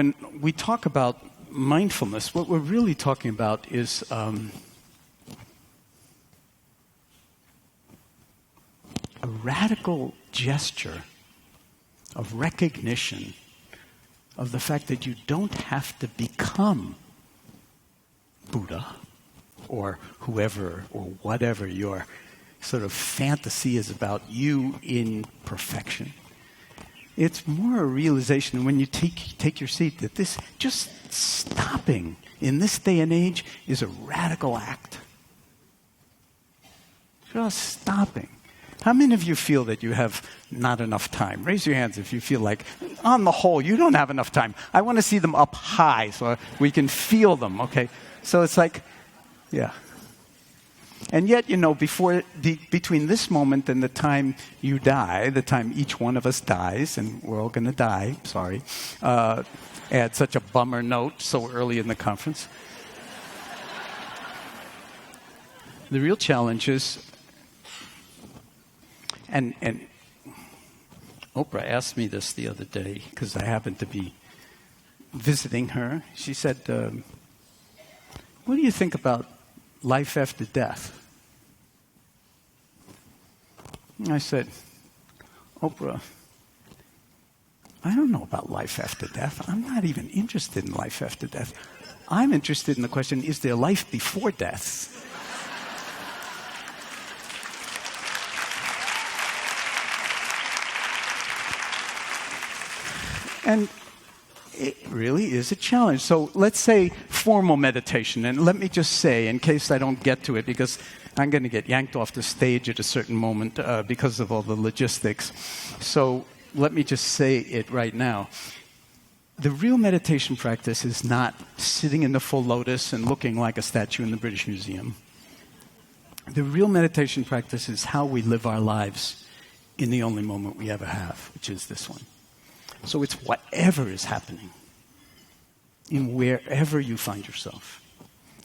When we talk about mindfulness, what we're really talking about is a radical gesture of recognition of the fact that you don't have to become Buddha or whoever or whatever your sort of fantasy is about you in perfection. It's more a realization when you take your seat that this just stopping in this day and age is a radical act. Just stopping. How many of you feel that you have not enough time? Raise your hands if you feel like, on the whole, you don't have enough time. I want to see them up high so we can feel them, okay? So it's like, yeah. And yet, between this moment and the time you die, the time each one of us dies, and we're all going to die, sorry, add such a bummer note so early in the conference. The real challenge is, and Oprah asked me this the other day, because I happened to be visiting her. She said, what do you think about life after death? And I said, Oprah, I don't know about life after death. I'm not even interested in life after death. I'm interested in the question, is there life before death? And it really is a challenge. So let's say formal meditation. And let me just say, in case I don't get to it, because I'm going to get yanked off the stage at a certain moment because of all the logistics. So let me just say it right now. The real meditation practice is not sitting in the full lotus and looking like a statue in the British Museum. The real meditation practice is how we live our lives in the only moment we ever have, which is this one. So it's whatever is happening, in wherever you find yourself.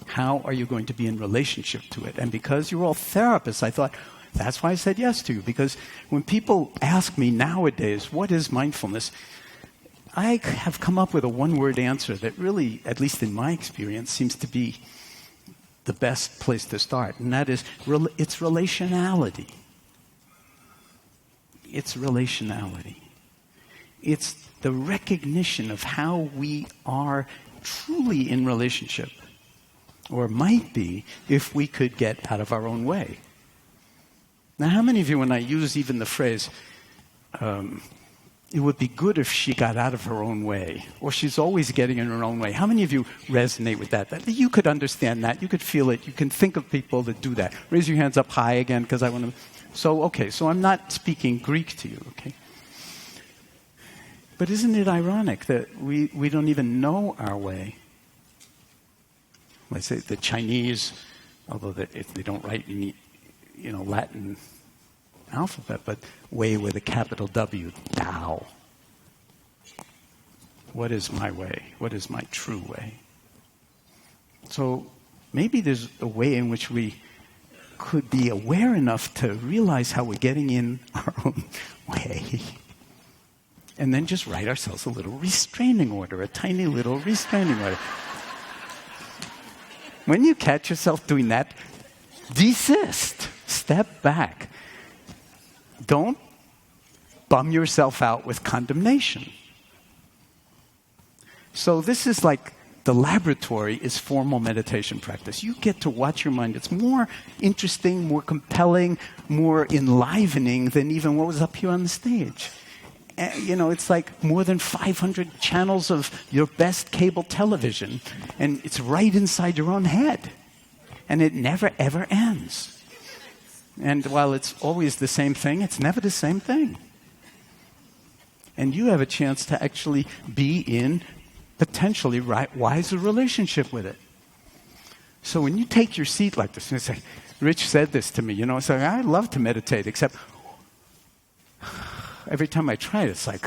How are you going to be in relationship to it? And because you're all therapists, I thought, that's why I said yes to you. Because when people ask me nowadays, what is mindfulness? I have come up with a one-word answer that really, at least in my experience, seems to be the best place to start. And that is, it's relationality. It's relationality. It's the recognition of how we are truly in relationship, or might be if we could get out of our own way. Now, how many of you, when I use even the phrase, it would be good if she got out of her own way, or she's always getting in her own way, how many of you resonate with that? That you could understand that, you could feel it, you can think of people that do that. Raise your hands up high again, because I want to... So I'm not speaking Greek to you, okay? But isn't it ironic that we don't even know our way? Let's say the Chinese, although if they don't write in Latin alphabet, but way with a capital W, Tao. What is my way? What is my true way? So maybe there's a way in which we could be aware enough to realize how we're getting in our own way. And then just write ourselves a little restraining order, a tiny little restraining order. When you catch yourself doing that, desist. Step back. Don't bum yourself out with condemnation. So this is like the laboratory is formal meditation practice. You get to watch your mind. It's more interesting, more compelling, more enlivening than even what was up here on the stage. It's like more than 500 channels of your best cable television, and it's right inside your own head. And it never, ever ends. And while it's always the same thing, it's never the same thing. And you have a chance to actually be in potentially wiser relationship with it. So when you take your seat like this, and it's like, Rich said this to me, it's like, I love to meditate, except... every time I try it, it's like,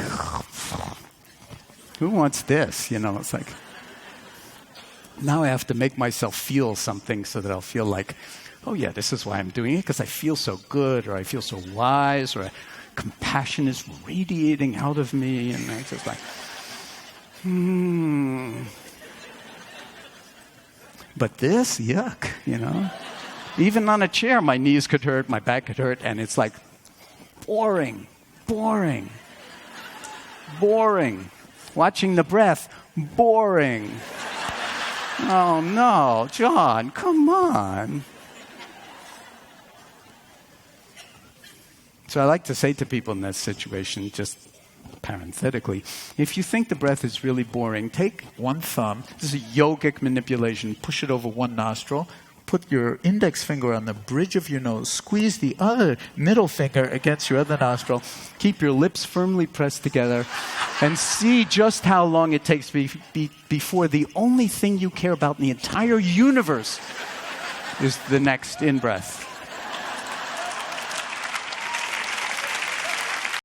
who wants this? It's like, now I have to make myself feel something so that I'll feel like, oh yeah, this is why I'm doing it, because I feel so good, or I feel so wise, or compassion is radiating out of me, and it's just like, But this, yuck, Even on a chair, my knees could hurt, my back could hurt, and it's like boring. Watching the breath, boring. Oh no, Jon, come on. So I like to say to people in that situation, just parenthetically, if you think the breath is really boring, take one thumb, this is a yogic manipulation, push it over one nostril, put your index finger on the bridge of your nose, squeeze the other middle finger against your other nostril, keep your lips firmly pressed together, and see just how long it takes before the only thing you care about in the entire universe is the next in-breath.